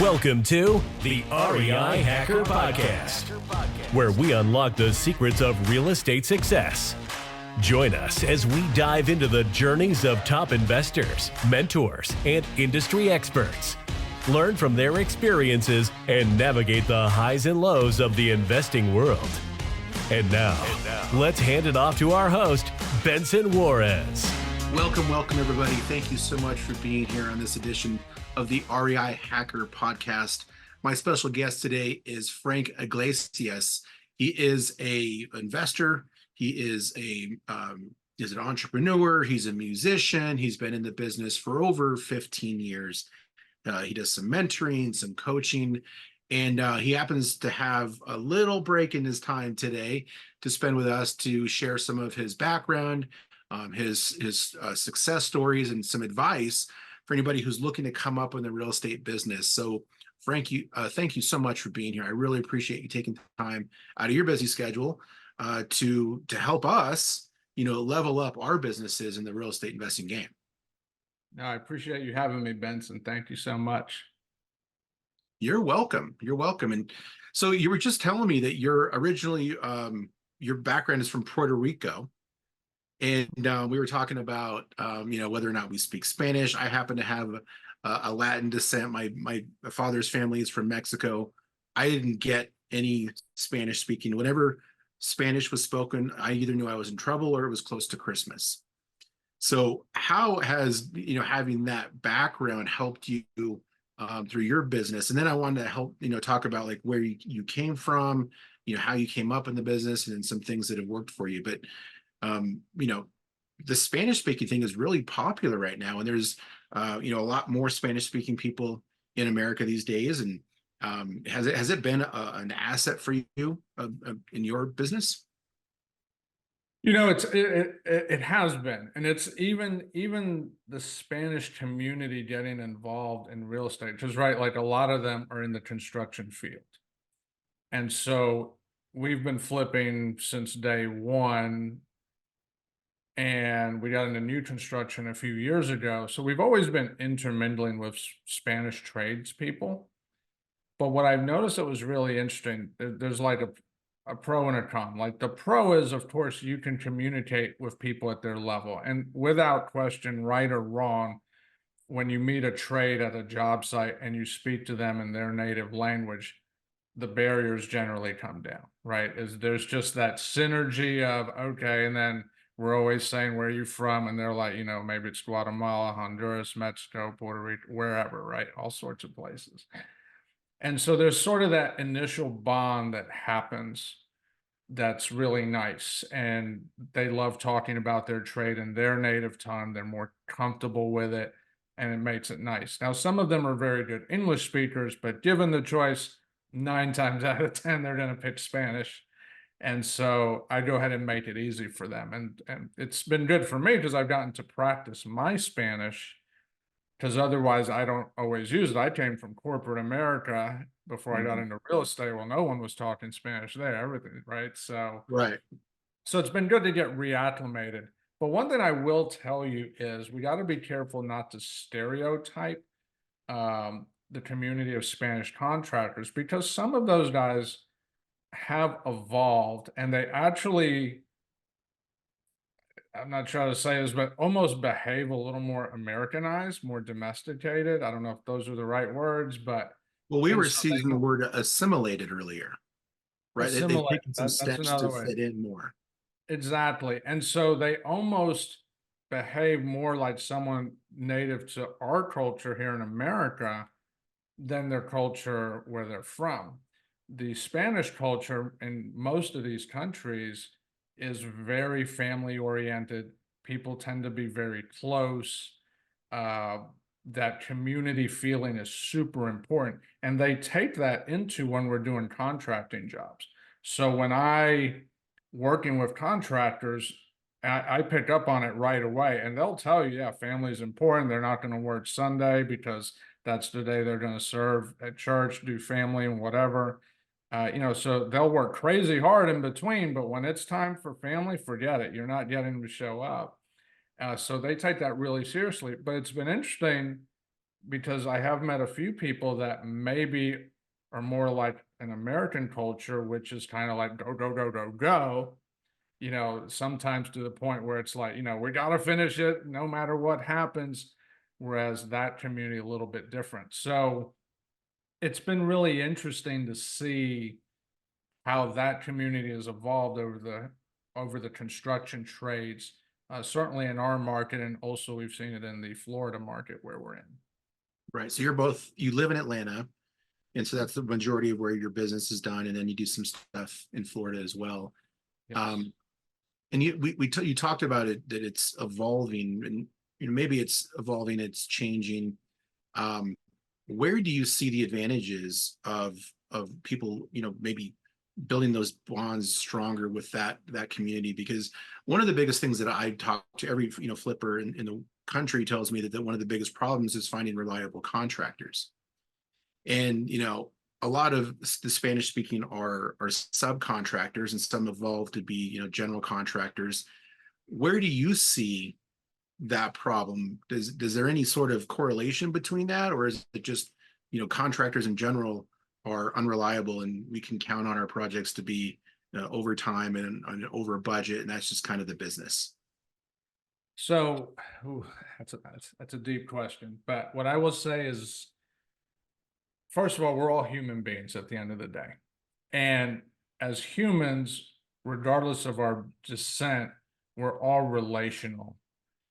Welcome to the REI Hacker Podcast, where we unlock the secrets of real estate success. Join us as we dive into the journeys of top investors, mentors, and industry experts. Learn from their experiences and navigate the highs and lows of the investing world. And now, let's hand it off to our host, Benson Juarez. Welcome, everybody. Thank you so much for being here on this edition of the REI Hacker Podcast. My special guest today is Frank Iglesias. He is an investor. He is an entrepreneur. He's a musician. He's been in the business for over 15 years. He does some mentoring, some coaching, and he happens to have a little break in his time today to spend with us to share some of his background, his success stories, and some advice for anybody who's looking to come up in the real estate business. So, Frank, thank you so much for being here. I really appreciate you taking time out of your busy schedule to help us, level up our businesses in the real estate investing game. No, I appreciate you having me, Benson. Thank you so much. You're welcome. And so you were just telling me that you're originally, your background is from Puerto Rico. And we were talking about, whether or not we speak Spanish. I happen to have a Latin descent. My father's family is from Mexico. I didn't get any Spanish speaking. Whenever Spanish was spoken, I either knew I was in trouble or it was close to Christmas. So how has, having that background helped you through your business? And then I wanted to help, talk about like where you came from, how you came up in the business and then some things that have worked for you. But the Spanish speaking thing is really popular right now. And there's, a lot more Spanish speaking people in America these days. And has it been an asset for you in your business? It has been, and it's even the Spanish community getting involved in real estate, because right, like a lot of them are in the construction field. And so we've been flipping since day one. And we got into new construction a few years ago. So we've always been intermingling with Spanish tradespeople. But what I've noticed that was really interesting, there's like a pro and a con. Like the pro is, of course, you can communicate with people at their level. And without question, right or wrong, when you meet a trade at a job site and you speak to them in their native language, the barriers generally come down, right? There's just that synergy of, okay, and then we're always saying, where are you from? And they're like, maybe it's Guatemala, Honduras, Mexico, Puerto Rico, wherever, right? All sorts of places. And so there's sort of that initial bond that happens that's really nice. And they love talking about their trade in their native tongue. They're more comfortable with it, and it makes it nice. Now, some of them are very good English speakers, but given the choice, 9 times out of 10, they're going to pick Spanish. And so I go ahead and make it easy for them. And it's been good for me because I've gotten to practice my Spanish, because otherwise I don't always use it. I came from corporate America before I got into real estate. Well, no one was talking Spanish there, everything, right? So it's been good to get reacclimated. But one thing I will tell you is we got to be careful not to stereotype the community of Spanish contractors, because some of those guys have evolved and they actually, I'm not trying to say this, but almost behave a little more Americanized, more domesticated. I don't know if those are the right words, but we were seeing the word assimilated earlier, right? They've taken some steps to fit in more. Exactly. And so they almost behave more like someone native to our culture here in America than their culture where they're from. The Spanish culture in most of these countries is very family oriented. People tend to be very close. That community feeling is super important. And they take that into when we're doing contracting jobs. So when working with contractors, I pick up on it right away, and they'll tell you, yeah, family is important. They're not going to work Sunday because that's the day they're going to serve at church, do family and whatever. So they'll work crazy hard in between, but when it's time for family, forget it. You're not getting them to show up. So they take that really seriously. But it's been interesting because I have met a few people that maybe are more like an American culture, which is kind of like go, go, go, go, go, sometimes to the point where it's like, we got to finish it no matter what happens. Whereas that community a little bit different. So it's been really interesting to see how that community has evolved over the construction trades, certainly in our market, and also we've seen it in the Florida market where we're in. Right. So you live in Atlanta, and so that's the majority of where your business is done, and then you do some stuff in Florida as well. Yes. And you talked about it, that it's evolving, and maybe it's evolving, it's changing. Where do you see the advantages of people, maybe building those bonds stronger with that community? Because one of the biggest things that I talk to every flipper in the country tells me that one of the biggest problems is finding reliable contractors. And a lot of the Spanish speaking are subcontractors, and some evolve to be general contractors. Where do you see that problem? Does there any sort of correlation between that, or is it just contractors in general are unreliable and we can count on our projects to be over time and over budget, and that's just kind of the business? So that's a deep question, but what I will say is, first of all, we're all human beings at the end of the day, and as humans, regardless of our descent, we're all relational.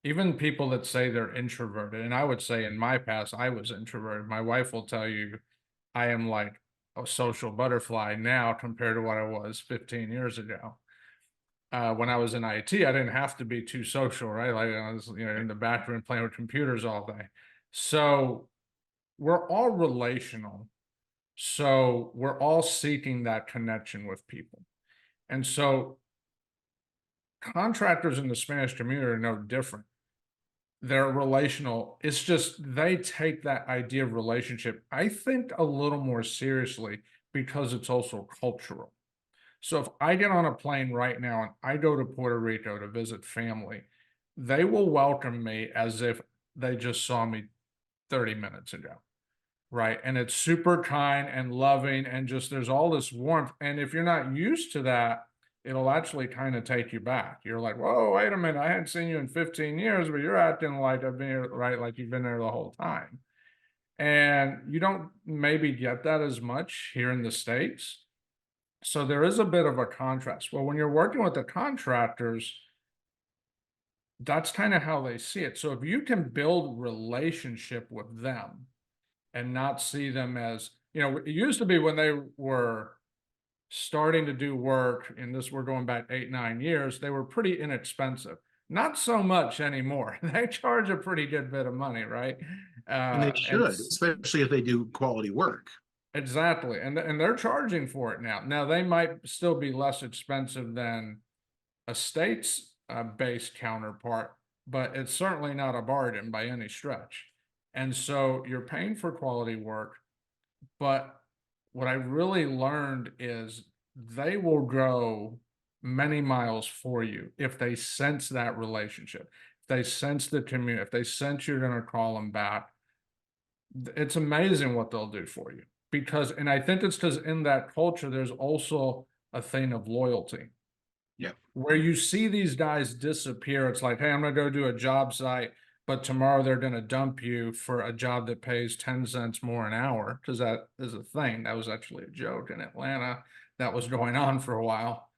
Even people that say they're introverted, and I would say in my past, I was introverted. My wife will tell you I am like a social butterfly now compared to what I was 15 years ago. When I was in IT, I didn't have to be too social, right? Like I was, in the back room playing with computers all day. So we're all relational. So we're all seeking that connection with people. And so contractors in the Spanish community are no different. They're relational. It's just they take that idea of relationship, I think, a little more seriously because it's also cultural. So if I get on a plane right now and I go to Puerto Rico to visit family, they will welcome me as if they just saw me 30 minutes ago. Right. And it's super kind and loving, and just there's all this warmth. And if you're not used to that, it'll actually kind of take you back. You're like, whoa, wait a minute. I hadn't seen you in 15 years, but you're acting like I've been here, right? Like you've been there the whole time. And you don't maybe get that as much here in the States. So there is a bit of a contrast. Well, when you're working with the contractors, that's kind of how they see it. So if you can build relationship with them and not see them as, it used to be when they were starting to do work, and this we're going back 8-9 years, they were pretty inexpensive. Not so much anymore. They charge a pretty good bit of money, right? And they should, especially if they do quality work. Exactly. And they're charging for it now. Now they might still be less expensive than a state's based counterpart, but it's certainly not a bargain by any stretch. And so you're paying for quality work, but what I really learned is they will go many miles for you if they sense that relationship, if they sense the community, if they sense you're going to call them back. It's amazing what they'll do for you. And I think it's because in that culture, there's also a thing of loyalty. Yeah. Where you see these guys disappear, it's like, hey, I'm going to go do a job site, but tomorrow they're going to dump you for a job that pays 10 cents more an hour, because that is a thing. That was actually a joke in Atlanta that was going on for a while.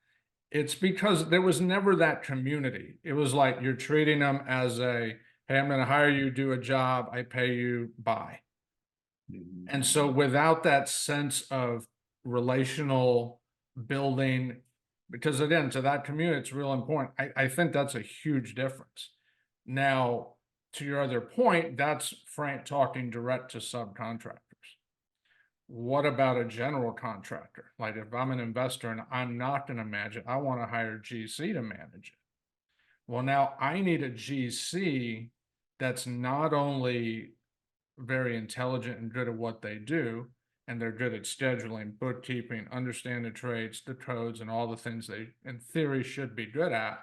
It's because there was never that community. It was like you're treating them as hey, I'm going to hire you, do a job, I pay you, bye. Mm-hmm. And so without that sense of relational building, because again, to that community, it's real important. I think that's a huge difference. Now, to your other point, that's Frank talking direct to subcontractors. What about a general contractor? Like if I'm an investor and I'm not going to manage it, I want to hire GC to manage it. Well, now I need a GC that's not only very intelligent and good at what they do, and they're good at scheduling, bookkeeping, understand the trades, the codes, and all the things they, in theory, should be good at.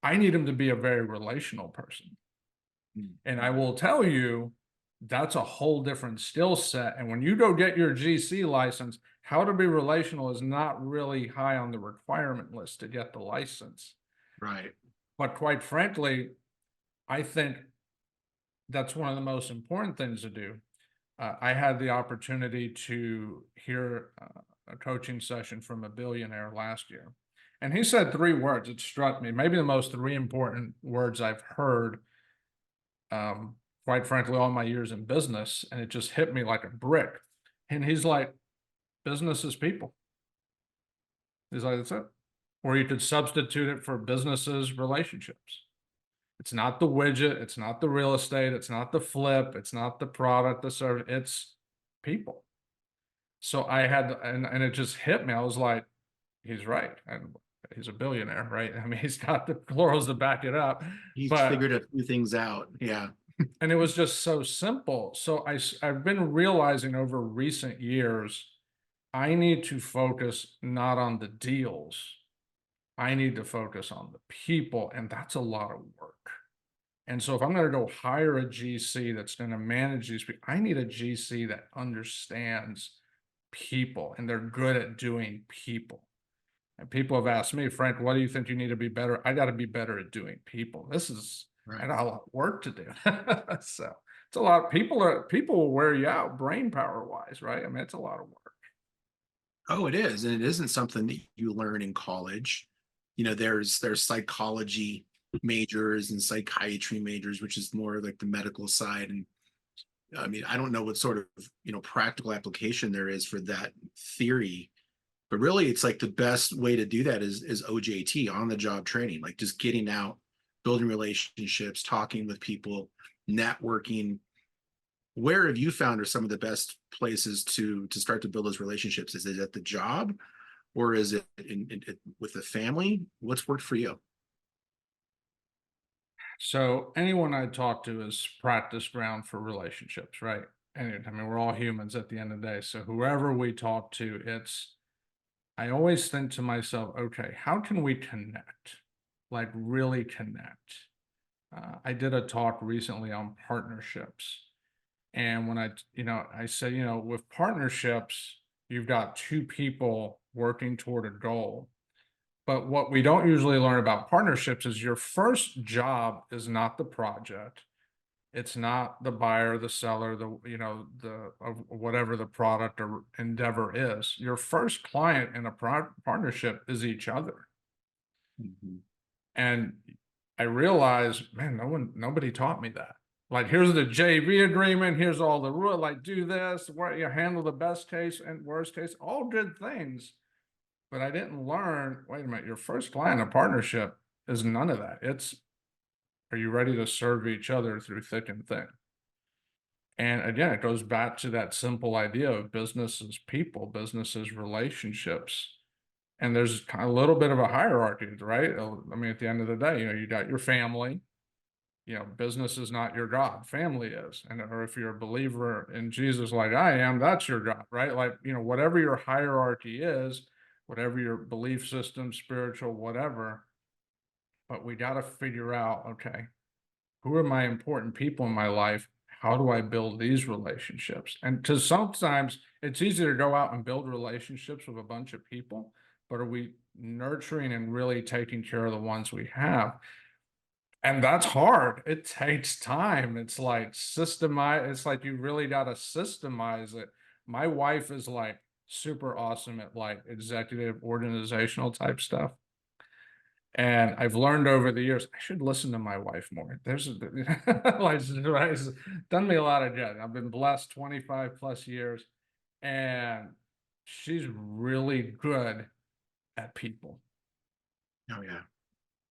I need them to be a very relational person. And I will tell you, that's a whole different skill set. And when you go get your GC license, how to be relational is not really high on the requirement list to get the license. Right. But quite frankly, I think that's one of the most important things to do. I had the opportunity to hear a coaching session from a billionaire last year. And he said 3 words. It struck me, maybe the most 3 important words I've heard, quite frankly, all my years in business. And it just hit me like a brick. And he's like, business is people. He's like, that's it. Or you could substitute it for businesses, relationships. It's not the widget. It's not the real estate. It's not the flip. It's not the product, the service. It's people. So I had, and it just hit me. I was like, he's right. And he's a billionaire, right? I mean, he's got the plurals to back it up. He's but figured a few things out. Yeah. And it was just so simple. So I've been realizing over recent years, I need to focus not on the deals. I need to focus on the people, and that's a lot of work. And so if I'm going to go hire a GC that's going to manage these people, I need a GC that understands people and they're good at doing people. And people have asked me, Frank, what do you think you need to be better? I got to be better at doing people. I got a lot of work to do. So it's a lot of people will wear you out brain power wise, right? I mean, it's a lot of work. Oh, it is. And it isn't something that you learn in college. There's psychology majors and psychiatry majors, which is more like the medical side. And I mean, I don't know what sort of, practical application there is for that theory, but really it's like the best way to do that is OJT, on the job training, like just getting out, building relationships, talking with people, networking. Where have you found are some of the best places to start to build those relationships? Is it at the job, or is it with the family? What's worked for you? So anyone I talk to is practice ground for relationships, right? And I mean, we're all humans at the end of the day. So whoever we talk to, I always think to myself, okay, how can we connect? Like really connect. I did a talk recently on partnerships. And when I say, with partnerships, you've got 2 people working toward a goal. But what we don't usually learn about partnerships is your first job is not the project. It's not the buyer, the seller, whatever the product or endeavor is. Your first client in a partnership is each other. Mm-hmm. And I realized, man, nobody taught me that. Like, here's the JV agreement. Here's all the rule. Like, do this. Where you handle the best case and worst case. All good things. But I didn't learn, wait a minute, your first client in a partnership is none of that. Are you ready to serve each other through thick and thin? And again, it goes back to that simple idea of business is people, business is relationships. And there's kind of a little bit of a hierarchy, right? I mean, at the end of the day, you got your family. Business is not your God, family is. Or if you're a believer in Jesus like I am, that's your God, right? Like, whatever your hierarchy is, whatever your belief system, spiritual, whatever, but we got to figure out, okay, who are my important people in my life? How do I build these relationships? And because sometimes it's easy to go out and build relationships with a bunch of people, but are we nurturing and really taking care of the ones we have? And that's hard. It takes time. It's like it's like you really got to systemize it. My wife is like super awesome at like executive organizational type stuff. And I've learned over the years, I should listen to my wife more. Like, it's done me a lot of good. I've been blessed 25 plus years, and she's really good at people. Oh, yeah.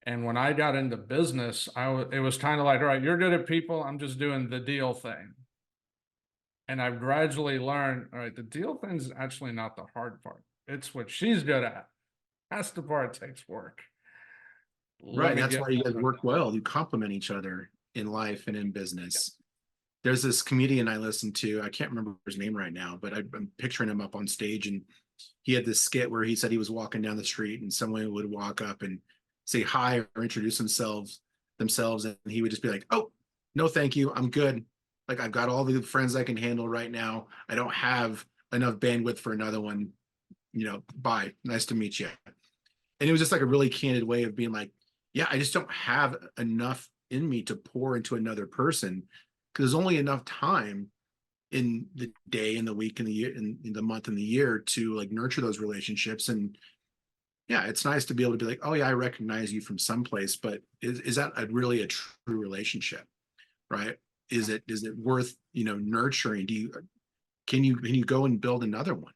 And when I got into business, it was kind of like, all right, you're good at people. I'm just doing the deal thing. And I've gradually learned, all right, the deal thing is actually not the hard part. It's what she's good at. That's the part that takes work. Right. That's why you guys work well. You complement each other in life and in business. Yeah. There's this comedian I listen to. I can't remember his name right now, but I'm picturing him up on stage. And he had this skit where he said he was walking down the street and someone would walk up and say hi or introduce themselves. And he would just be like, oh, no, thank you. I'm good. Like, I've got all the friends I can handle right now. I don't have enough bandwidth for another one. Bye. Nice to meet you. And it was just like a really candid way of being like, yeah, I just don't have enough in me to pour into another person, because there's only enough time in the day, in the week, in the year, in the month, and the year to like nurture those relationships. And yeah, it's nice to be able to be like, oh yeah, I recognize you from someplace, but is that really a true relationship, right? Is it worth nurturing? Can you go and build another one?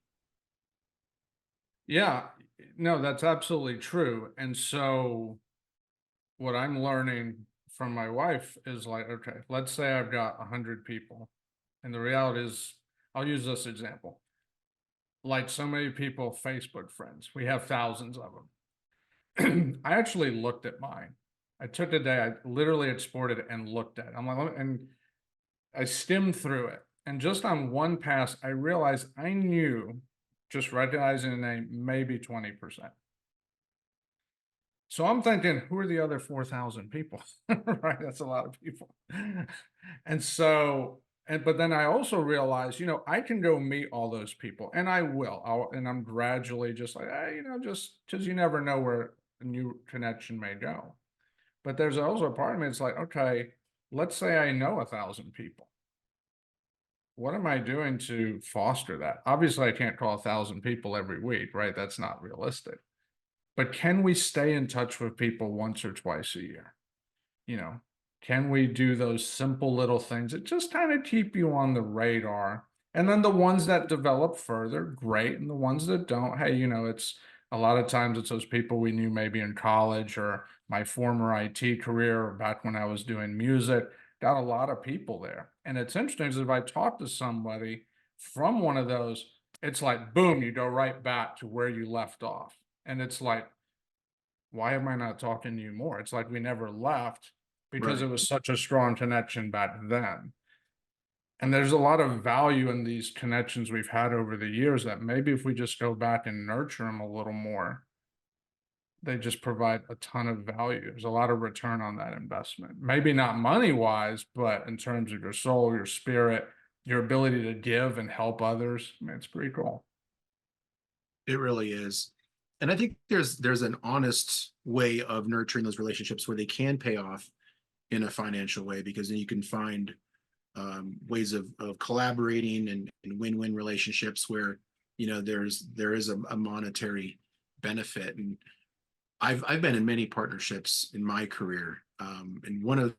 Yeah, no, that's absolutely true. And so what I'm learning from my wife is like, okay, let's say I've got 100 people. And the reality is, I'll use this example. Like so many people, Facebook friends, we have thousands of them. I actually looked at mine. I took a day, I literally exported it and looked at it. I'm like, and I skimmed through it. And just on one pass, I realized I knew, just recognizing the name, maybe 20%. So I'm thinking, who are the other 4,000 people? Right? That's a lot of people. And so, but then I also realized, I can go meet all those people, and I will. And I'm gradually just like, just because you never know where a new connection may go. But there's also a part of me that's like, okay, let's say I know 1,000 people. What am I doing to foster that? Obviously, I can't call 1,000 people every week, right? That's not realistic. But can we stay in touch with people once or twice a year? Can we do those simple little things that just kind of keep you on the radar? And then the ones that develop further, great. And the ones that don't, hey, it's a lot of times it's those people we knew maybe in college or my former IT career or back when I was doing music. Got a lot of people there. And it's interesting because if I talk to somebody from one of those, it's like, boom, you go right back to where you left off. And it's like, why am I not talking to you more? It's like we never left because Right. it was such a strong connection back then. And there's a lot of value in these connections we've had over the years that maybe if we just go back and nurture them a little more, they just provide a ton of value. There's a lot of return on that investment. Maybe not money wise, but in terms of your soul, your spirit, your ability to give and help others. I mean, it's pretty cool. It really is. And I think there's an honest way of nurturing those relationships where they can pay off in a financial way, because then you can find ways of collaborating and win-win relationships where there is a monetary benefit. And I've been in many partnerships in my career, and one of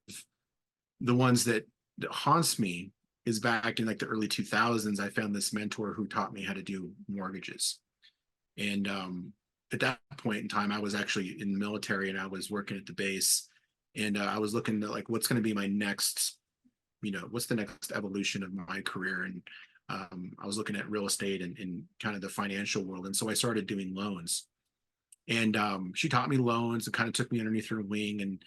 the ones that haunts me is back in like the early 2000s. I found this mentor who taught me how to do mortgages. And at that point in time, I was actually in the military and I was working at the base, and I was looking at like what's going to be my next, what's the next evolution of my career. And I was looking at real estate and kind of the financial world. And so I started doing loans. And she taught me loans and kind of took me underneath her wing. And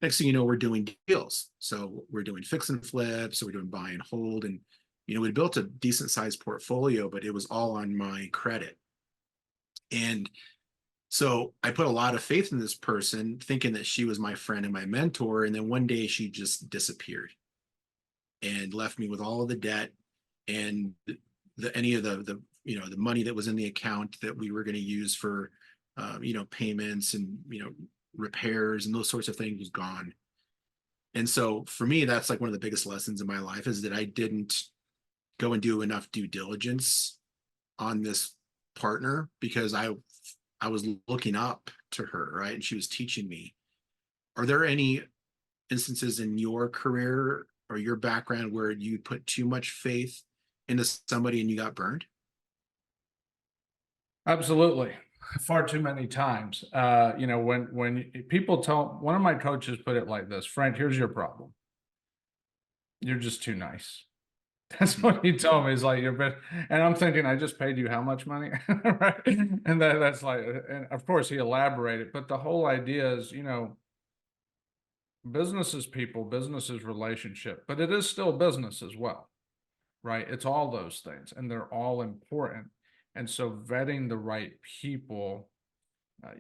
next thing you know, we're doing deals. So we're doing fix and flip. So we're doing buy and hold. And, we built a decent sized portfolio, but it was all on my credit. And so I put a lot of faith in this person, thinking that she was my friend and my mentor. And then one day she just disappeared and left me with all of the debt and any of the money that was in the account that we were going to use for payments and repairs and those sorts of things was gone. And so for me, that's like one of the biggest lessons in my life, is that I didn't go and do enough due diligence on this partner, because I was looking up to her, right? And she was teaching me. Are there any instances in your career or your background where you put too much faith into somebody and you got burned? Absolutely. Far too many times. When people tell, one of my coaches put it like this: Frank, here's your problem. You're just too nice. That's what he told me. He's like, and I'm thinking, I just paid you how much money? Right. And that's like, and of course he elaborated, but the whole idea is, business is people, business is relationship, but it is still business as well, right? It's all those things, and they're all important. And so vetting the right people,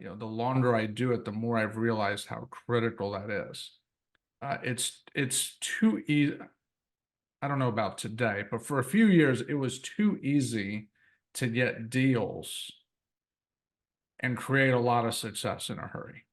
the longer I do it, the more I've realized how critical that is. It's too easy. I don't know about today, but for a few years, it was too easy to get deals and create a lot of success in a hurry,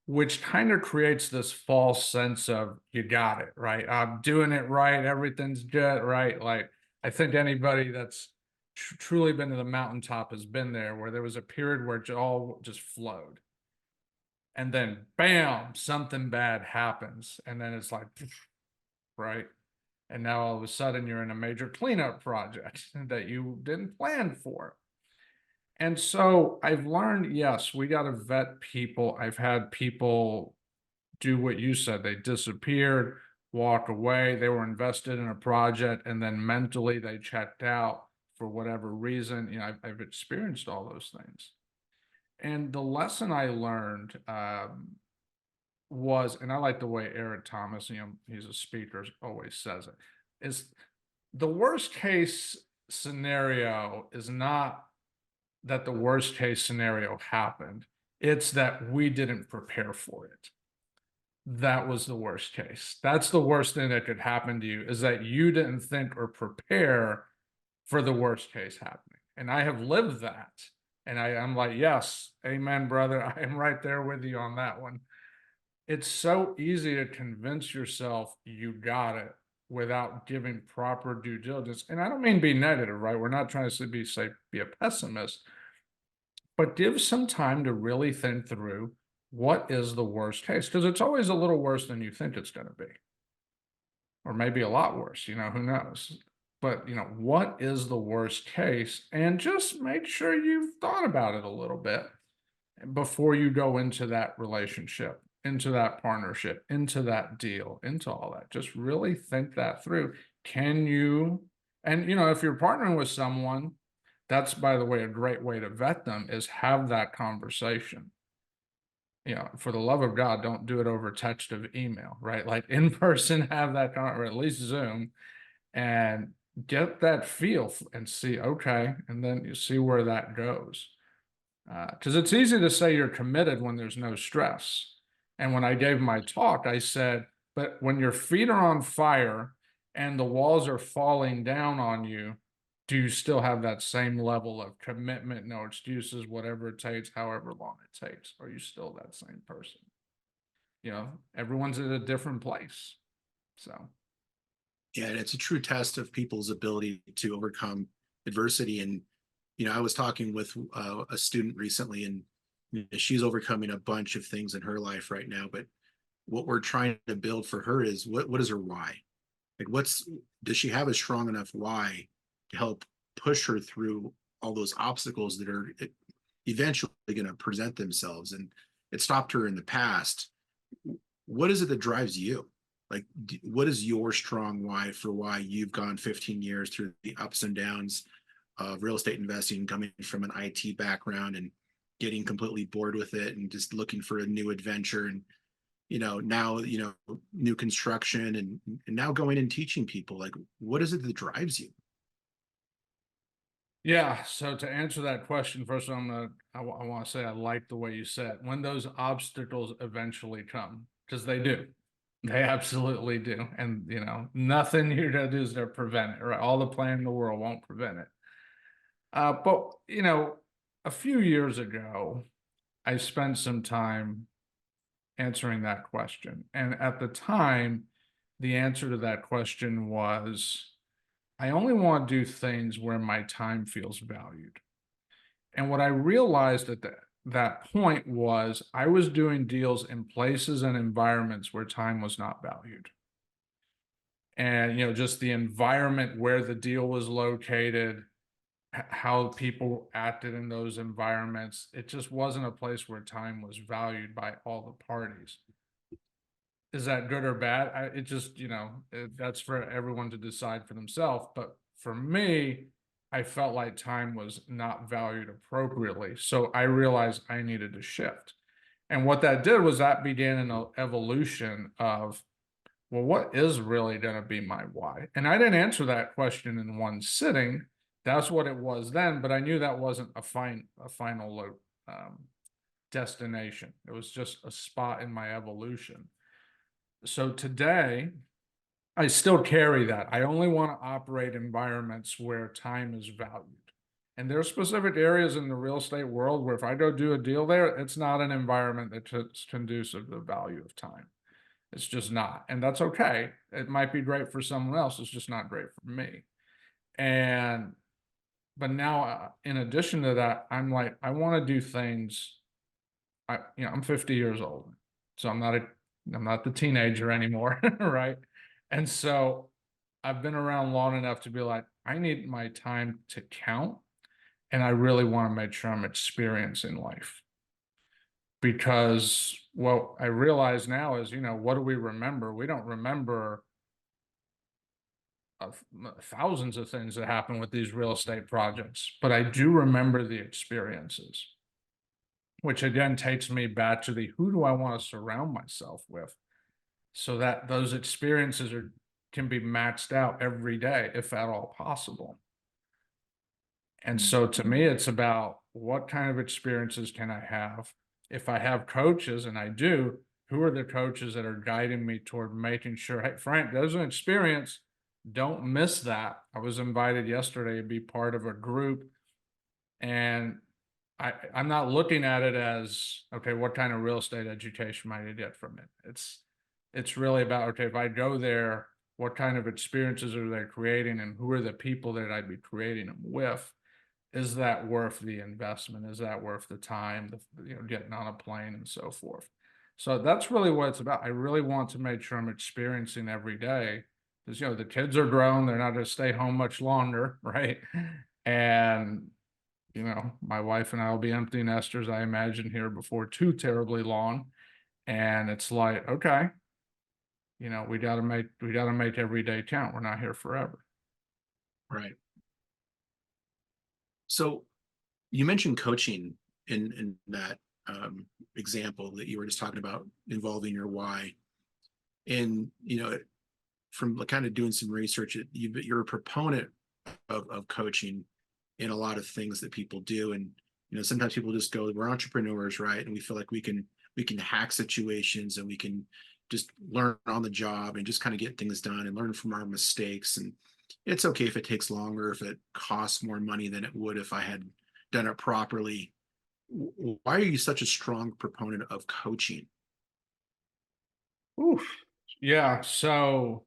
which kind of creates this false sense of you got it, right? I'm doing it right. Everything's good, right? Like, I think anybody that's truly been to the mountaintop has been there, where there was a period where it all just flowed. And then bam, something bad happens. And then it's like, right? And now all of a sudden you're in a major cleanup project that you didn't plan for. And so I've learned, yes, we got to vet people. I've had people do what you said. They disappeared, walk away. They were invested in a project, and then mentally they checked out for whatever reason. I've experienced all those things. And the lesson I learned was, and I like the way Eric Thomas, he's a speaker, always says it, is the worst case scenario is not that the worst case scenario happened. It's that we didn't prepare for it. That was the worst case. That's the worst thing that could happen to you, is that you didn't think or prepare for the worst case happening. And I have lived that. And I'm like, yes, amen, brother. I am right there with you on that one. It's so easy to convince yourself you got it without giving proper due diligence. And I don't mean be negative, right? We're not trying to be a pessimist, but give some time to really think through what is the worst case, because it's always a little worse than you think it's going to be, or maybe a lot worse, who knows? But, what is the worst case? And just make sure you've thought about it a little bit before you go into that relationship, into that partnership, into that deal, into all that. Just really think that through. Can you, and, if you're partnering with someone, that's, by the way, a great way to vet them, is have that conversation. For the love of God, don't do it over text of email, right? Like in person, have that, or at least Zoom, and get that feel and see, okay, and then you see where that goes. Because it's easy to say you're committed when there's no stress. And when I gave my talk, I said, but when your feet are on fire and the walls are falling down on you, do you still have that same level of commitment, no excuses, whatever it takes, however long it takes? Are you still that same person? Everyone's at a different place. So. Yeah, it's a true test of people's ability to overcome adversity. And, I was talking with a student recently, and she's overcoming a bunch of things in her life right now. But what we're trying to build for her is what is her why? Like, does she have a strong enough why to help push her through all those obstacles that are eventually going to present themselves? And it stopped her in the past. What is it that drives you? Like, what is your strong why for why you've gone 15 years through the ups and downs of real estate investing, coming from an IT background and getting completely bored with it and just looking for a new adventure, and now new construction, and now going and teaching people? Like, what is it that drives you? Yeah, so to answer that question, first I want to say I like the way you said, when those obstacles eventually come, because they do. They absolutely do. And, nothing you're going to do is to prevent it, right? All the plan in the world won't prevent it. But, a few years ago, I spent some time answering that question. And at the time, the answer to that question was, I only want to do things where my time feels valued. And what I realized at that point was I was doing deals in places and environments where time was not valued. And, just the environment where the deal was located, how people acted in those environments, it just wasn't a place where time was valued by all the parties. Is that good or bad? It just, that's for everyone to decide for themselves. But for me, I felt like time was not valued appropriately. So I realized I needed to shift. And what that did was that began an evolution of, well, what is really going to be my why? And I didn't answer that question in one sitting. That's what it was then, but I knew that wasn't a final destination. It was just a spot in my evolution. So today, I still carry that. I only want to operate environments where time is valued. And there are specific areas in the real estate world where if I go do a deal there, it's not an environment that's conducive to the value of time. It's just not. And that's okay. It might be great for someone else. It's just not great for me. But now, in addition to that, I'm like, I want to do things. I'm 50 years old, so I'm not the teenager anymore, right? And so I've been around long enough to be like, I need my time to count, and I really want to make sure I'm experiencing life. Because what I realize now is, what do we remember? We don't remember thousands of things that happen with these real estate projects, but I do remember the experiences, which again takes me back to who do I want to surround myself with, so that those experiences can be maxed out every day, if at all possible. And so to me, it's about what kind of experiences can I have? If I have coaches, and I do, who are the coaches that are guiding me toward making sure, hey, Frank, there's an experience. Don't miss that. I was invited yesterday to be part of a group, and I'm not looking at it as, okay, what kind of real estate education might I get from it? It's really about, okay, if I go there, what kind of experiences are they creating, and who are the people that I'd be creating them with? Is that worth the investment? Is that worth the time, getting on a plane and so forth? So that's really what it's about. I really want to make sure I'm experiencing every day, because, the kids are grown. They're not going to stay home much longer, right? And, my wife and I will be empty nesters, I imagine, here before too terribly long. And it's like, okay, we got to make every day count. We're not here forever. Right. So you mentioned coaching in that example that you were just talking about involving your why. And, from kind of doing some research, you're a proponent of coaching in a lot of things that people do. And, sometimes people just go, we're entrepreneurs, right? And we feel like we can hack situations, and we can just learn on the job and just kind of get things done and learn from our mistakes. And it's okay if it takes longer, if it costs more money than it would if I had done it properly. Why are you such a strong proponent of coaching? Oof. Yeah. So,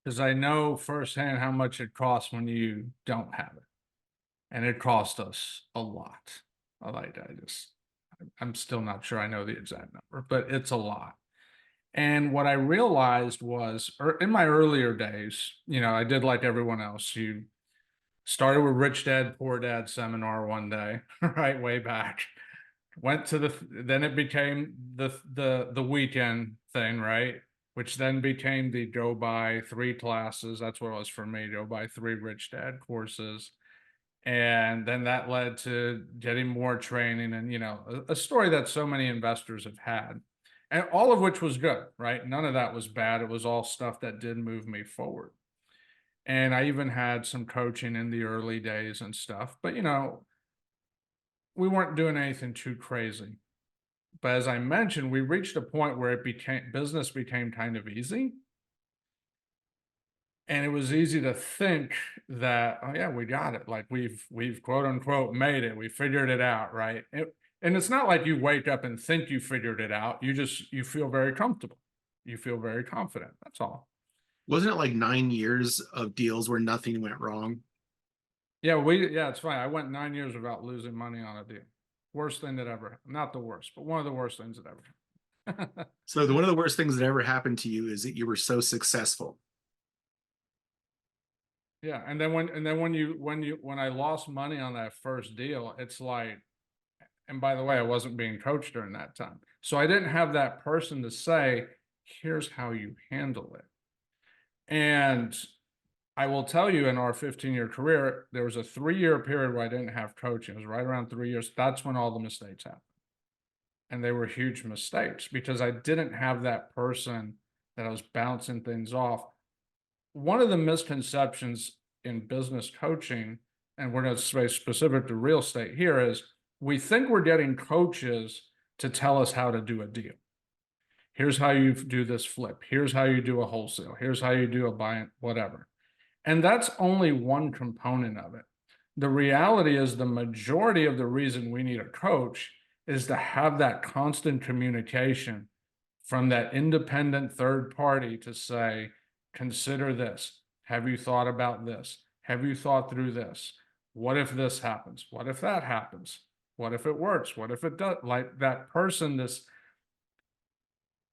because I know firsthand how much it costs when you don't have it. And it cost us a lot. I'm still not sure I know the exact number, but it's a lot. And what I realized was, in my earlier days, I did like everyone else. You started with Rich Dad, Poor Dad seminar one day, right, way back. Went to then it became the weekend thing, right? Which then became the go buy 3 classes. That's what it was for me, go buy 3 Rich Dad courses. And then that led to getting more training, and, a story that so many investors have had. And all of which was good, right? None of that was bad. It was all stuff that did move me forward. And I even had some coaching in the early days and stuff, but, we weren't doing anything too crazy. But as I mentioned, we reached a point where business became kind of easy. And it was easy to think that, oh yeah, we got it. Like we've quote unquote made it. We figured it out, right? And it's not like you wake up and think you figured it out. You feel very comfortable. You feel very confident. That's all. Wasn't it like 9 years of deals where nothing went wrong? Yeah, it's funny. I went 9 years without losing money on a deal. Worst thing that ever, not the worst, but one of the worst things that ever happened. So one of the worst things that ever happened to you is that you were so successful. Yeah, and then when I lost money on that first deal, it's like, and by the way, I wasn't being coached during that time. So I didn't have that person to say, here's how you handle it. And I will tell you, in our 15-year career, there was a 3-year period where I didn't have coaching. It was right around 3 years. That's when all the mistakes happened. And they were huge mistakes because I didn't have that person that I was bouncing things off. One of the misconceptions in business coaching, and we're going to say specific to real estate here, is we think we're getting coaches to tell us how to do a deal. Here's how you do this flip. Here's how you do a wholesale. Here's how you do a buy, whatever. And that's only one component of it. The reality is the majority of the reason we need a coach is to have that constant communication from that independent third party to say, consider this. Have you thought about this? Have you thought through this? What if this happens? What if that happens? What if it works? What if it does? Like that person,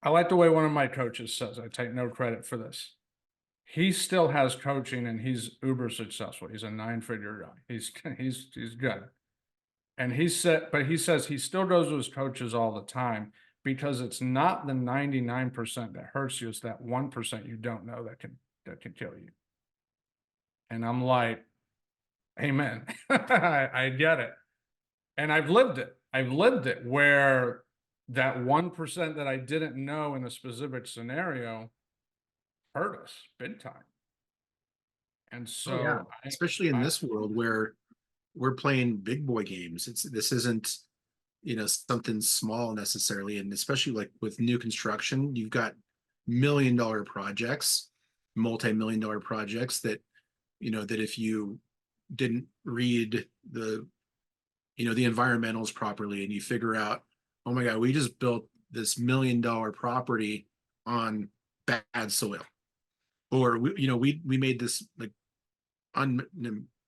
I like the way one of my coaches says, I take no credit for this. He still has coaching and he's uber successful. He's a 9-figure guy. He's good. And he says he still goes to his coaches all the time because it's not the 99% that hurts you, it's that 1% you don't know that can kill you. And I'm like, amen. I get it. And I've lived it. I've lived it where that 1% that I didn't know in a specific scenario hurt us big time. And so especially in this world where we're playing big boy games. This isn't, something small necessarily. And especially like with new construction, you've got $1 million projects, multi-million-dollar projects that, that if you didn't read the environmentals properly and you figure out, oh my God, we just built this $1 million property on bad soil, or we made this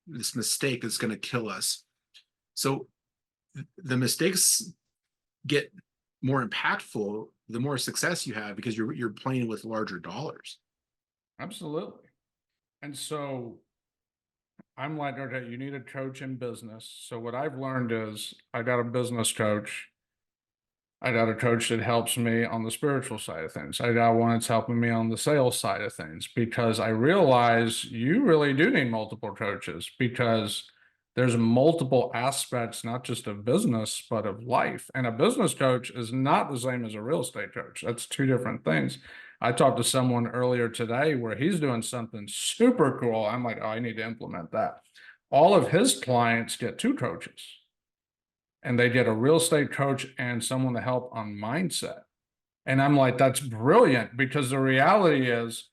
this mistake that's going to kill us. So the mistakes get more impactful the more success you have because you're playing with larger dollars. Absolutely. And so I'm like, okay, you need a coach in business. So what I've learned is I got a business coach. I got a coach that helps me on the spiritual side of things. I got one that's helping me on the sales side of things, because I realize you really do need multiple coaches, because there's multiple aspects, not just of business, but of life. And a business coach is not the same as a real estate coach. That's two different things. I talked to someone earlier today where he's doing something super cool. I'm like, oh, I need to implement that. All of his clients get 2 coaches. And they get a real estate coach and someone to help on mindset. And I'm like, that's brilliant, because the reality is,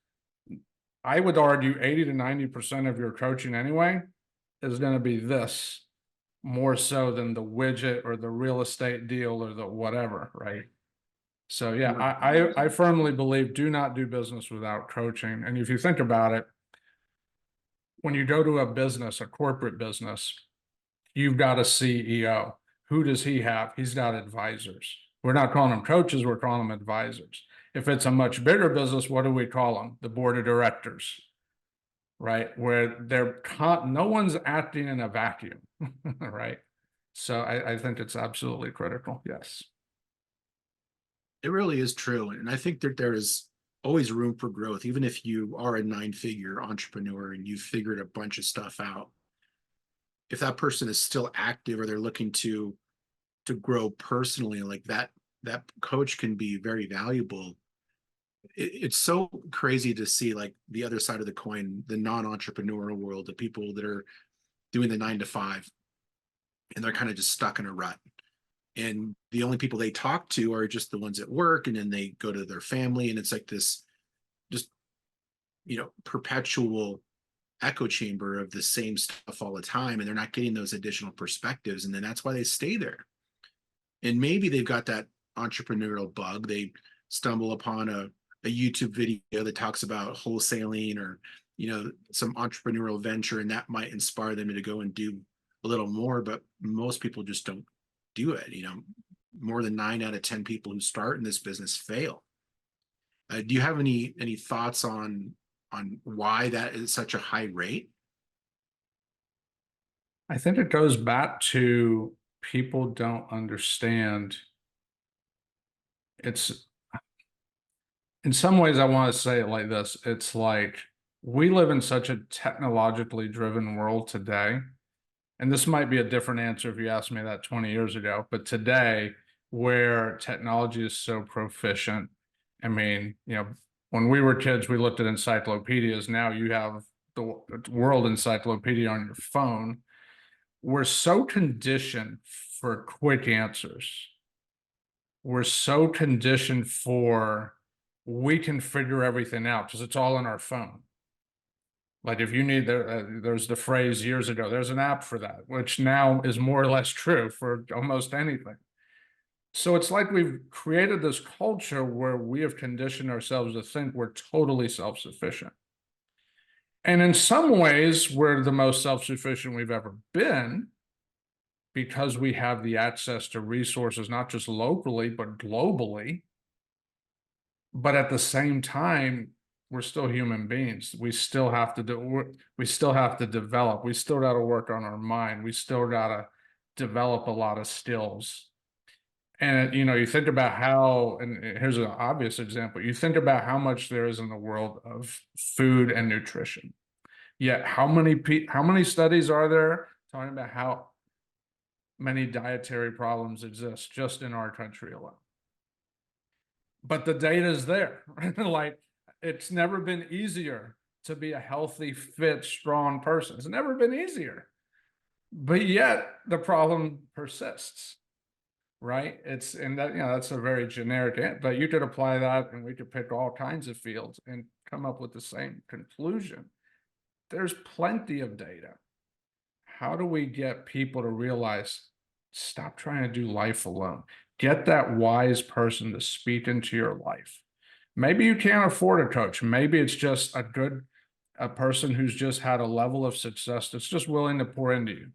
I would argue 80 to 90% of your coaching anyway is going to be this, more so than the widget or the real estate deal or the whatever, right? So yeah, I firmly believe do not do business without coaching. And if you think about it, when you go to a business, a corporate business, you've got a CEO. Who does he have? He's got advisors. We're not calling them coaches, we're calling them advisors. If it's a much bigger business, what do we call them? The board of directors, right? Where no one's acting in a vacuum, right? So I think it's absolutely critical, yes. It really is true. And I think that there is always room for growth, even if you are a 9-figure entrepreneur and you've figured a bunch of stuff out. If that person is still active or they're looking to grow personally, like that coach can be very valuable. It's so crazy to see like the other side of the coin, the non-entrepreneurial world, the people that are doing the 9 to 5 and they're kind of just stuck in a rut. And the only people they talk to are just the ones at work, and then they go to their family, and it's like this just perpetual echo chamber of the same stuff all the time, and they're not getting those additional perspectives, and then that's why they stay there. And maybe they've got that entrepreneurial bug. They stumble upon a YouTube video that talks about wholesaling or some entrepreneurial venture, and that might inspire them to go and do a little more. But most people just don't do it. More than 9 out of 10 people who start in this business fail. Do you have any thoughts on why that is such a high rate? I think it goes back to people don't understand. It's, in some ways, I want to say it like this. It's like we live in such a technologically driven world today. And this might be a different answer if you asked me that 20 years ago, but today, where technology is so proficient, I mean, when we were kids, we looked at encyclopedias. Now you have the world encyclopedia on your phone. We're so conditioned for quick answers. we're so conditioned for, we can figure everything out because it's all in our phone. Like if you need, there's the phrase years ago, there's an app for that, which now is more or less true for almost anything. So it's like we've created this culture where we have conditioned ourselves to think we're totally self-sufficient. And in some ways, we're the most self-sufficient we've ever been because we have the access to resources, not just locally, but globally. But at the same time, we're still human beings. We still have to develop. We still got to work on our mind. We still got to develop a lot of skills. And, you think about how, and here's an obvious example. You think about how much there is in the world of food and nutrition. Yet how many studies are there talking about how many dietary problems exist just in our country alone? But the data is there. Like, it's never been easier to be a healthy, fit, strong person. It's never been easier. But yet the problem persists, right? That's a very generic, but you could apply that and we could pick all kinds of fields and come up with the same conclusion. There's plenty of data. How do we get people to realize, stop trying to do life alone? Get that wise person to speak into your life. Maybe you can't afford a coach. Maybe it's just a person who's just had a level of success that's just willing to pour into you.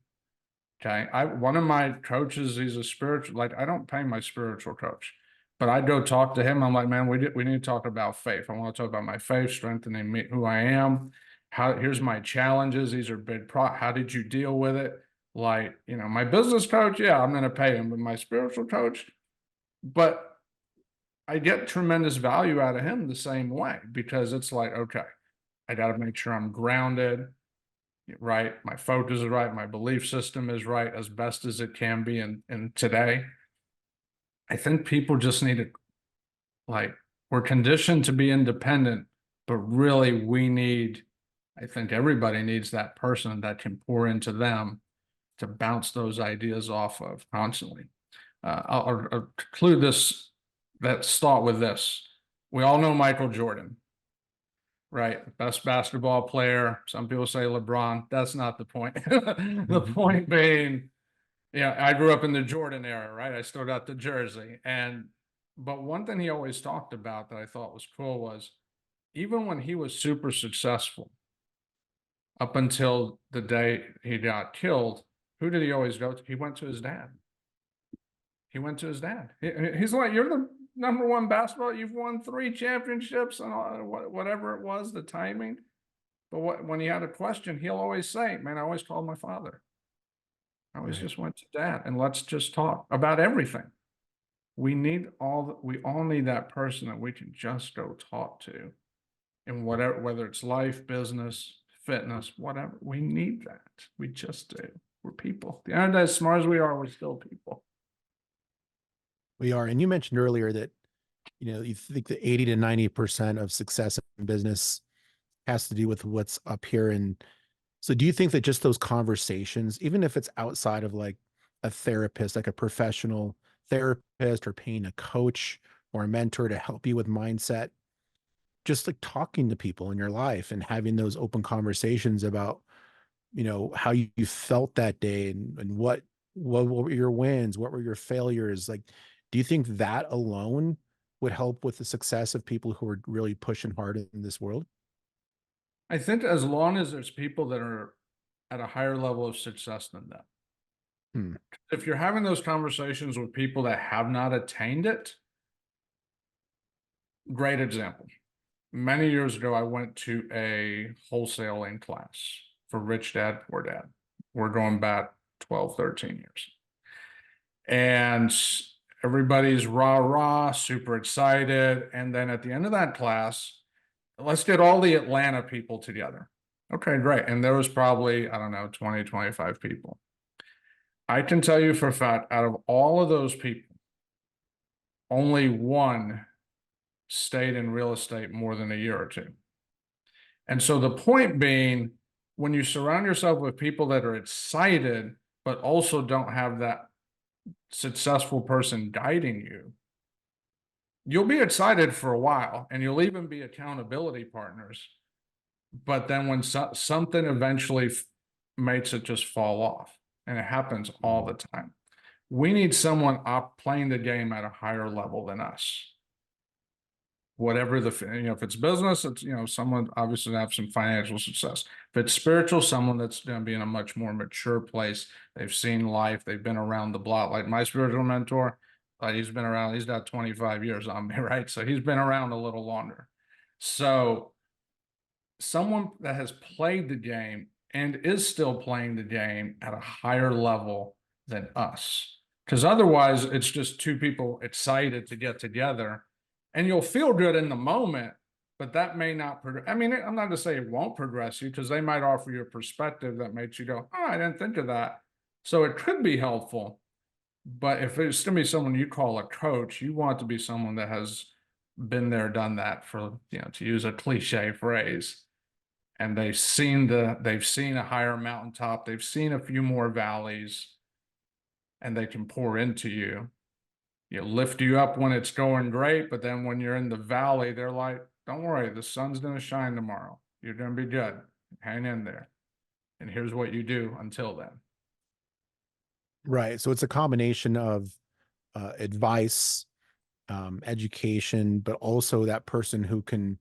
Okay. One of my coaches, he's a spiritual, I don't pay my spiritual coach, but I go talk to him. I'm like, man, we need to talk about faith. I want to talk about my faith, strengthening me, who I am. Here's my challenges. These are big how did you deal with it? My business coach, yeah, I'm going to pay him, but my spiritual coach, but I get tremendous value out of him the same way, because it's like, okay, I got to make sure I'm grounded, right? My focus is right. My belief system is right as best as it can be. And today, I think people just need to, we're conditioned to be independent, but really I think everybody needs that person that can pour into them to bounce those ideas off of constantly. I'll conclude that thought with this. We all know Michael Jordan, right? Best basketball player. Some people say LeBron. That's not the point. The point being, I grew up in the Jordan era, right? I still got the jersey. But one thing he always talked about that I thought was cool was, even when he was super successful, up until the day he got killed, who did he always go to? He went to his dad. He's like, you're the number one basketball. You've won 3 championships and whatever it was, the timing. But when he had a question, he'll always say, man, I always called my father. I always just went to dad, and let's just talk about everything. We all need that person that we can just go talk to, and whether it's life, business, fitness, whatever, we need that. We just do. We're people. At the end of the day, as smart as we are, we're still people. We are. And you mentioned earlier that, you think that 80 to 90% of success in business has to do with what's up here. And so do you think that just those conversations, even if it's outside of a therapist, like a professional therapist, or paying a coach or a mentor to help you with mindset, just talking to people in your life and having those open conversations about, how you felt that day and what were your wins? What were your failures? Do you think that alone would help with the success of people who are really pushing hard in this world? I think as long as there's people that are at a higher level of success than them. If you're having those conversations with people that have not attained it, great example. Many years ago, I went to a wholesaling class for Rich Dad, Poor Dad. We're going back 12, 13 years. And everybody's rah, super excited. And then at the end of that class, let's get all the Atlanta people together. Okay, great. And there was probably, 20, 25 people. I can tell you for a fact, out of all of those people, only one stayed in real estate more than a year or two. And so the point being, when you surround yourself with people that are excited, but also don't have that successful person guiding you, you'll be excited for a while, and you'll even be accountability partners. But then when something eventually makes it just fall off, and it happens all the time, we need someone playing the game at a higher level than us. Whatever if it's business, it's, someone obviously have some financial success. If it's spiritual, someone that's going to be in a much more mature place. They've seen life. They've been around the block. Like my spiritual mentor, he's been around, he's got 25 years on me, right? So he's been around a little longer. So someone that has played the game and is still playing the game at a higher level than us. Because otherwise, it's just two people excited to get together. And you'll feel good in the moment, but that may not progress. I mean, I'm not going to say it won't progress you, because they might offer you a perspective that makes you go, oh, I didn't think of that. So it could be helpful. But if it's going to be someone you call a coach, you want to be someone that has been there, done that, for, to use a cliche phrase. And they've seen a higher mountaintop. They've seen a few more valleys, and they can pour into you. Lift you up when it's going great, but then when you're in the valley, they're like, don't worry, the sun's going to shine tomorrow. You're going to be good. Hang in there. And here's what you do until then. Right. So it's a combination of advice, education, but also that person who can,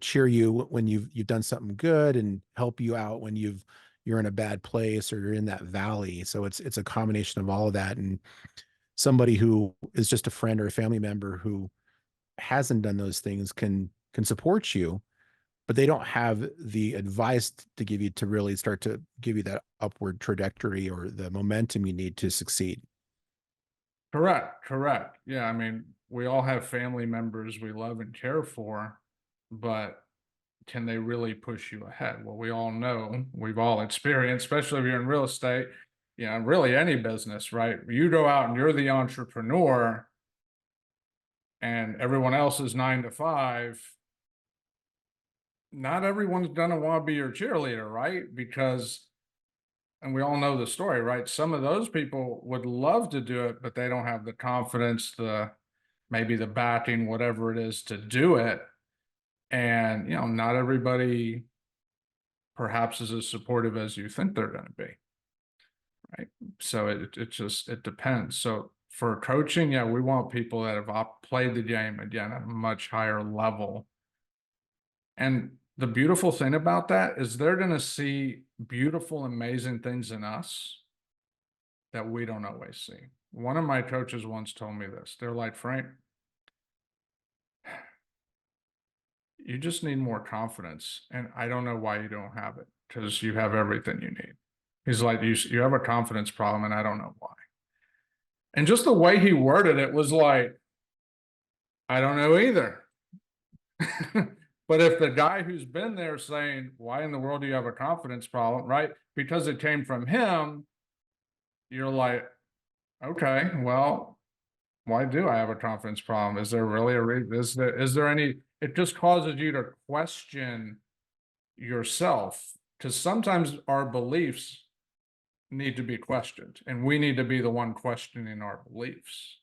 cheer you when you've done something good and help you out when you're in a bad place or you're in that valley. So it's a combination of all of that. And somebody who is just a friend or a family member who hasn't done those things can support you, but they don't have the advice to give you to really start to give you that upward trajectory or the momentum you need to succeed. Correct. Yeah, I mean, we all have family members we love and care for, but can they really push you ahead? Well, we all know, we've all experienced, especially if you're in real estate, really any business, right? You go out and you're the entrepreneur and everyone else is 9 to 5. Not everyone's going to want to be your cheerleader, right? Because, and we all know the story, right? Some of those people would love to do it, but they don't have the confidence, maybe the backing, whatever it is, to do it. And, not everybody perhaps is as supportive as you think they're going to be. Right. So it depends. So for coaching, yeah, we want people that have played the game again at a much higher level. And the beautiful thing about that is they're going to see beautiful, amazing things in us that we don't always see. One of my coaches once told me this. They're like, Frank, you just need more confidence. And I don't know why you don't have it, because you have everything you need. He's like, you have a confidence problem, and I don't know why. And just the way he worded it was like, I don't know either. But if the guy who's been there saying, why in the world do you have a confidence problem, right? Because it came from him, you're like, okay, well, why do I have a confidence problem? Is there really a reason? Is there any? It just causes you to question yourself, because sometimes our beliefs need to be questioned, and we need to be the one questioning our beliefs.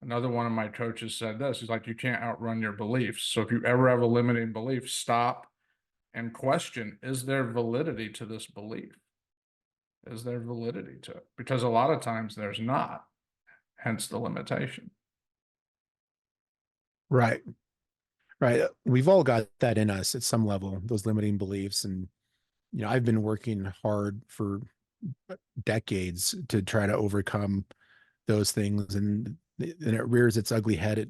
Another one of my coaches said this. He's like, you can't outrun your beliefs. So if you ever have a limiting belief, stop and question, is there validity to this belief? Is there validity to it? Because a lot of times there's not, hence the limitation. Right. We've all got that in us at some level, those limiting beliefs. And, I've been working hard for decades to try to overcome those things, and it rears its ugly head at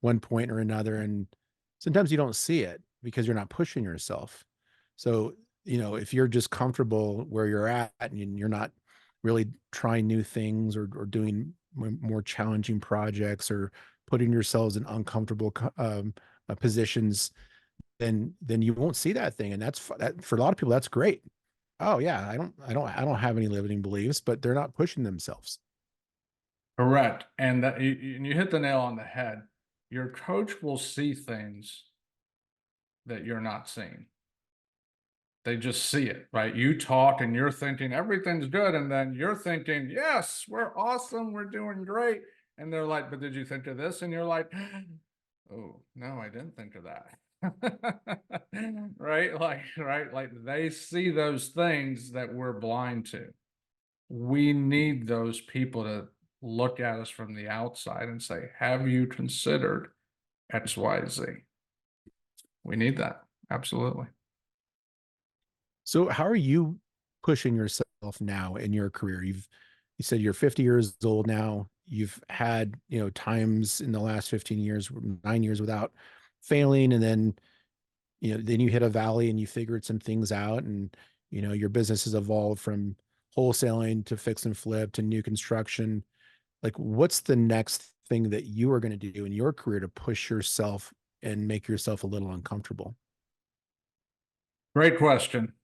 one point or another, and sometimes you don't see it because you're not pushing yourself. So if you're just comfortable where you're at and you're not really trying new things or doing more challenging projects or putting yourselves in uncomfortable positions, then you won't see that thing. And that for a lot of people, that's great. Oh yeah, I don't have any limiting beliefs, but they're not pushing themselves. Correct. And that you hit the nail on the head. Your coach will see things that you're not seeing. They just see it, right? You talk and you're thinking everything's good, and then you're thinking, yes, we're awesome, we're doing great. And they're like, but did you think of this? And you're like, oh, no, I didn't think of that. Right? Like they see those things that we're blind to. We need those people to look at us from the outside and say, have you considered X, Y, Z? We need that. Absolutely. So how are you pushing yourself now in your career? You said you're 50 years old now. You've had, times in the last 15 years, 9 years without failing. And then, then you hit a valley and you figured some things out, and, your business has evolved from wholesaling to fix and flip to new construction. Like, what's the next thing that you are going to do in your career to push yourself and make yourself a little uncomfortable? Great question.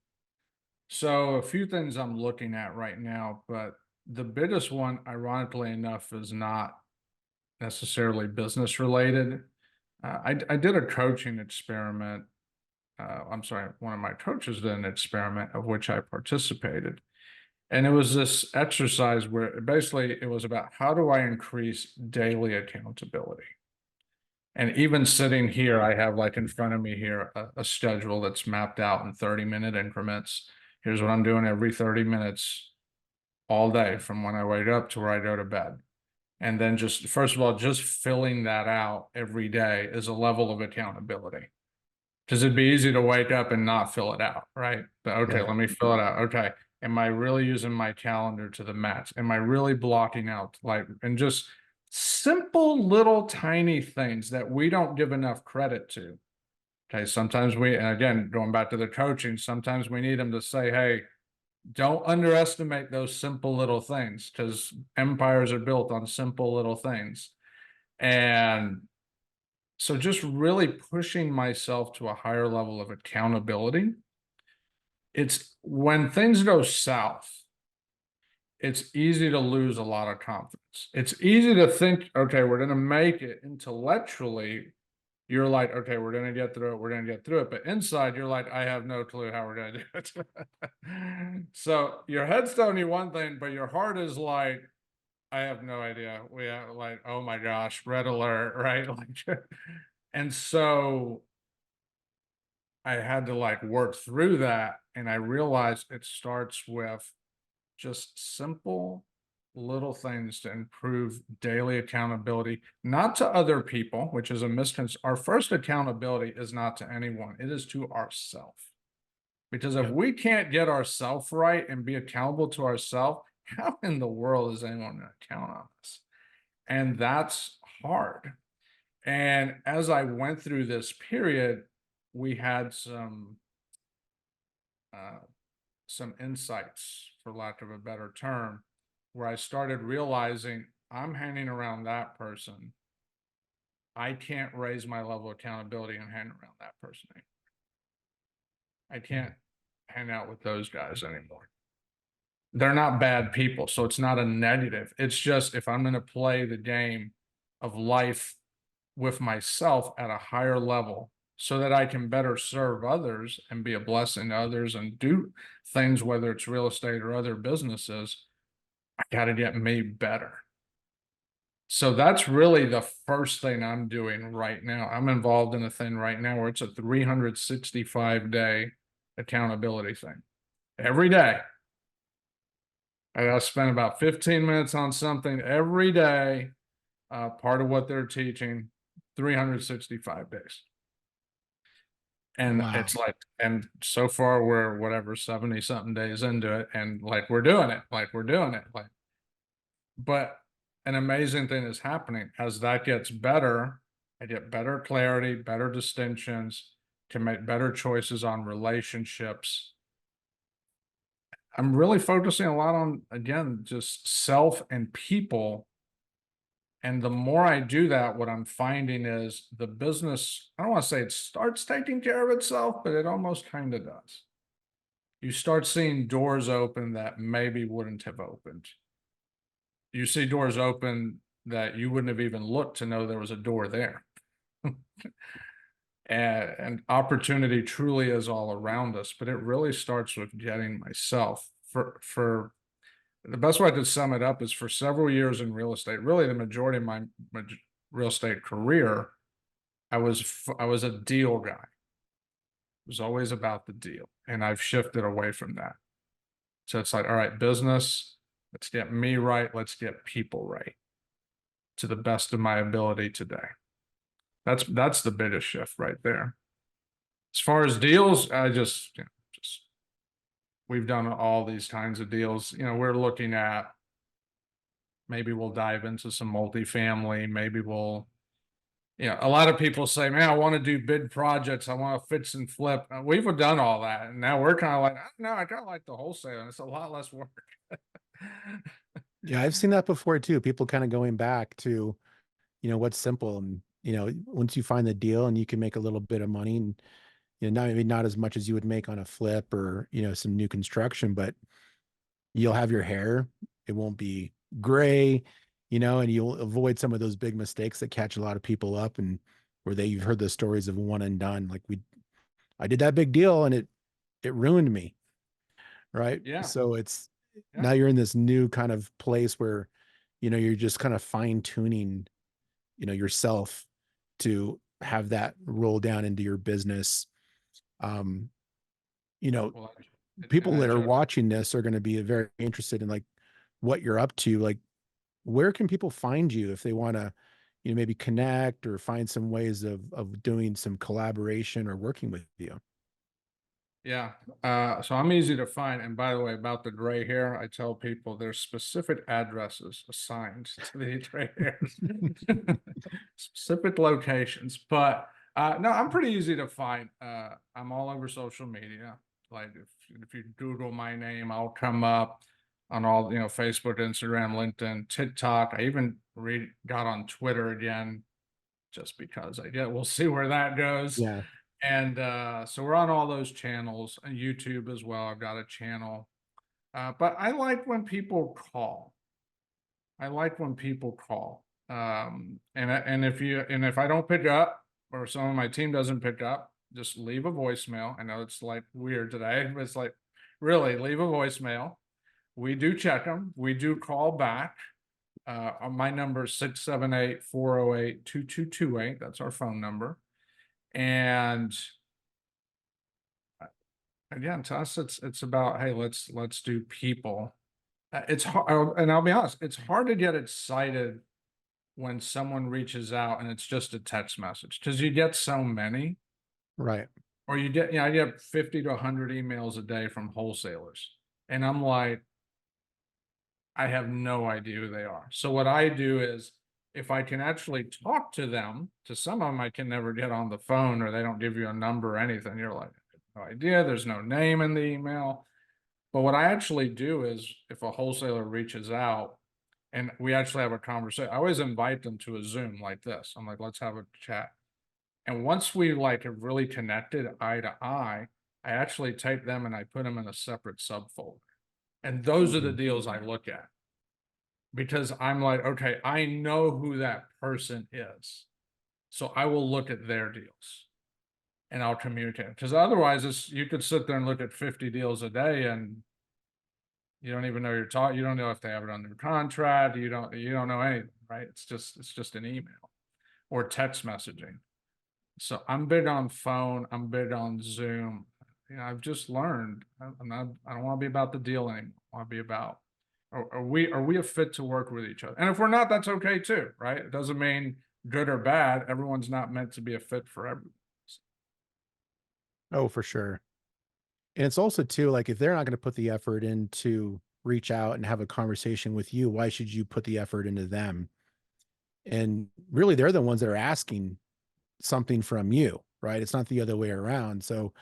So a few things I'm looking at right now, but the biggest one, ironically enough, is not necessarily business related. I did a coaching experiment. I'm sorry, one of my coaches did an experiment of which I participated. And it was this exercise where basically it was about how do I increase daily accountability? And even sitting here, I have like in front of me here a schedule that's mapped out in 30-minute increments. Here's what I'm doing every 30 minutes all day from when I wake up to where I go to bed. And then just, first of all, just filling that out every day is a level of accountability. Because it'd be easy to wake up and not fill it out, right? But okay, let me fill it out. Okay, am I really using my calendar to the max? Am I really blocking out, and just simple little tiny things that we don't give enough credit to. Okay, sometimes and again, going back to the coaching, sometimes we need them to say, hey, don't underestimate those simple little things, because empires are built on simple little things. And so just really pushing myself to a higher level of accountability. It's when things go south, it's easy to lose a lot of confidence. It's easy to think, okay, we're going to make it intellectually. You're like, okay, we're going to get through it. We're going to get through it. But inside, you're like, I have no clue how we're going to do it. So your head's telling you one thing, but your heart is like, I have no idea. We have like, oh my gosh, red alert, right? And so I had to work through that. And I realized it starts with just simple little things to improve daily accountability, not to other people, which is a misconception. Our first accountability is not to anyone, it is to ourselves. Because if we can't get ourselves right and be accountable to ourselves, how in the world is anyone going to count on us? And that's hard. And as I went through this period, we had some insights, for lack of a better term, where I started realizing I'm hanging around that person. I can't raise my level of accountability and hang around that person anymore. I can't hang out with those guys anymore. They're not bad people, so it's not a negative. It's just if I'm going to play the game of life with myself at a higher level so that I can better serve others and be a blessing to others and do things, whether it's real estate or other businesses, I got to get me better. So that's really the first thing I'm doing right now. I'm involved in a thing right now where it's a 365-day accountability thing. Every day, I got to spend about 15 minutes on something every day, part of what they're teaching, 365 days. And it's and so far we're whatever 70 something days into it, and we're doing it. But an amazing thing is happening as that gets better. I get better clarity, better distinctions, can make better choices on relationships. I'm really focusing a lot on, again, just self and people. And the more I do that, what I'm finding is the business, I don't want to say it starts taking care of itself, but it almost kind of does. You start seeing doors open that maybe wouldn't have opened. You see doors open that you wouldn't have even looked to know there was a door there. And opportunity truly is all around us, but it really starts with getting myself. For the best way to sum it up is for several years in real estate, really the majority of my real estate career, I was a deal guy. It was always about the deal. And I've shifted away from that. So it's like, all right, business, let's get me right. Let's get people right to the best of my ability today. That's the biggest shift right there. As far as deals, I just we've done all these kinds of deals. We're looking at, maybe we'll dive into some multifamily. Maybe we'll, a lot of people say, man, I want to do big projects. I want to fix and flip. We've done all that. And now we're kind of like, no, I kind of like the wholesale. And it's a lot less work. Yeah, I've seen that before too. People kind of going back to, what's simple. And, once you find the deal and you can make a little bit of money, and, maybe not as much as you would make on a flip or, some new construction, but you'll have your hair. It won't be gray, and you'll avoid some of those big mistakes that catch a lot of people up, and where you've heard the stories of one and done. Like I did that big deal and it ruined me. Right. Yeah. So now you're in this new kind of place where, you're just kind of fine tuning, yourself to have that roll down into your business. Well, People and I that are joke- watching this are going to be very interested in like what you're up to. Like, where can people find you if they want to, maybe connect or find some ways of doing some collaboration or working with you? Yeah. So I'm easy to find. And by the way, about the gray hair, I tell people there's specific addresses assigned to the gray hairs, specific locations. But no, I'm pretty easy to find. I'm all over social media. Like if you Google my name, I'll come up on all, Facebook, Instagram, LinkedIn, TikTok. I even got on Twitter again, just because we'll see where that goes. Yeah. And so we're on all those channels, and YouTube as well. I've got a channel. But I like when people call. And if I don't pick up, or some of my team doesn't pick up, just leave a voicemail. I know it's like weird today, but it's like, really, leave a voicemail. We do check them. We do call back. My number is 678-408-2228. That's our phone number. And again, to us, it's about, hey, let's do people. It's hard, and I'll be honest, it's hard to get excited when someone reaches out and it's just a text message, because you get so many. Right. Or I get 50 to 100 emails a day from wholesalers, and I'm like, I have no idea who they are. So what I do is, if I can actually talk to them, to some of them I can never get on the phone, or they don't give you a number or anything. You're like, no idea. There's no name in the email. But what I actually do is, if a wholesaler reaches out and we actually have a conversation, I always invite them to a Zoom like this. I'm like, let's have a chat. And once we have really connected eye to eye, I actually take them and I put them in a separate subfolder. And those are the deals I look at, because I'm like, okay, I know who that person is. So I will look at their deals and I'll communicate. Because otherwise, you could sit there and look at 50 deals a day and you don't even know you're talking. You don't know if they have it under contract. You don't know anything, right? It's just an email or text messaging. So I'm big on phone. I'm big on Zoom. I've just learned I don't want to be about the deal anymore. I want to be about, are we a fit to work with each other? And if we're not, that's okay too, right? It doesn't mean good or bad. Everyone's not meant to be a fit for everyone. Oh, for sure. And it's also too, like, if they're not going to put the effort in to reach out and have a conversation with you, why should you put the effort into them? And really, they're the ones that are asking something from you, right? It's not the other way around. So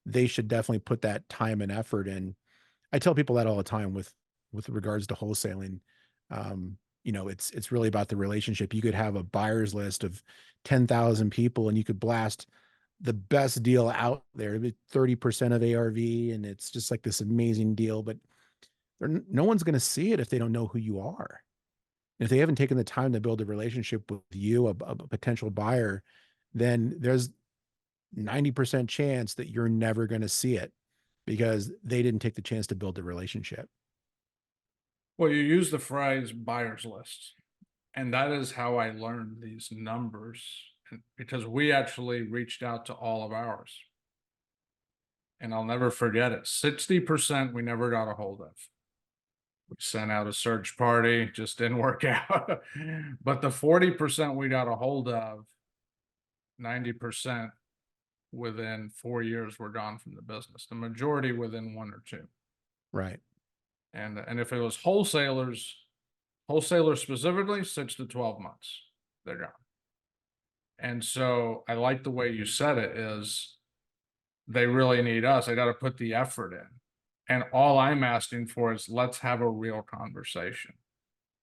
they should definitely put that time and effort in. I tell people that all the time with regards to wholesaling. It's really about the relationship. You could have a buyer's list of 10,000 people and you could blast the best deal out there, 30% of ARV, and it's just like this amazing deal, but no one's going to see it if they don't know who you are. If they haven't taken the time to build a relationship with you, a potential buyer, then there's 90% chance that you're never going to see it, because they didn't take the chance to build the relationship. Well, you use the phrase buyer's list, and that is how I learned these numbers, because we actually reached out to all of ours. And I'll never forget it. 60% we never got a hold of. We sent out a search party, just didn't work out. But the 40% we got a hold of, 90% within 4 years were gone from the business. The majority within 1 or 2. Right. And if it was wholesalers specifically, 6 to 12 months, they're gone. And so I like the way you said it is they really need us. They got to put the effort in. And all I'm asking for is let's have a real conversation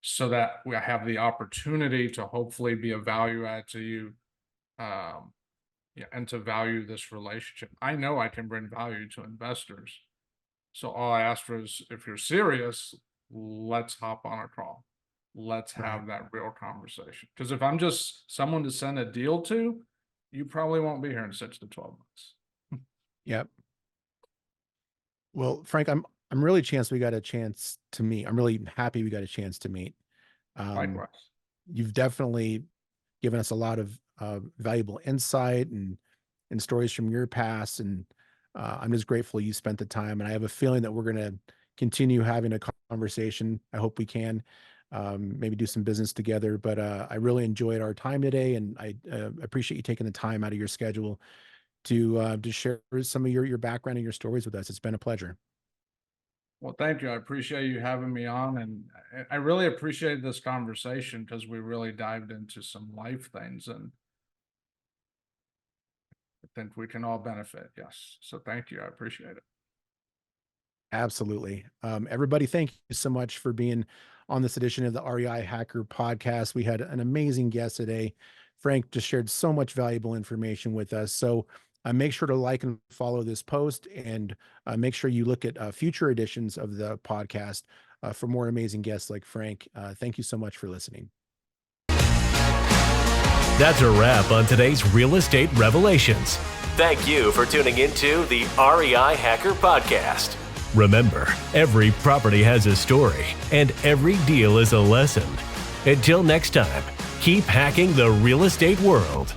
so that we have the opportunity to hopefully be a value add to you, and to value this relationship. I know I can bring value to investors. So all I ask for is, if you're serious, let's hop on a call. Let's have that real conversation. Because if I'm just someone to send a deal to, you probably won't be here in 6 to 12 months. Yep. Well, Frank, I'm really we got a chance to meet. I'm really happy we got a chance to meet. Likewise. You've definitely given us a lot of valuable insight and stories from your past, and I'm just grateful you spent the time. And I have a feeling that we're going to continue having a conversation. I hope we can maybe do some business together. But I really enjoyed our time today, and I appreciate you taking the time out of your schedule to share some of your background and your stories with us. It's been a pleasure. Well, thank you. I appreciate you having me on, and I really appreciate this conversation because we really dived into some life things, and I think we can all benefit. Yes. So thank you. I appreciate it. Absolutely. Everybody, thank you so much for being on this edition of the REI Hacker Podcast. We had an amazing guest today. Frank just shared so much valuable information with us. So make sure to like and follow this post, and make sure you look at future editions of the podcast for more amazing guests like Frank. Thank you so much for listening. That's a wrap on today's Real Estate Revelations. Thank you for tuning into the REI Hacker Podcast. Remember, every property has a story, and every deal is a lesson. Until next time, keep hacking the real estate world.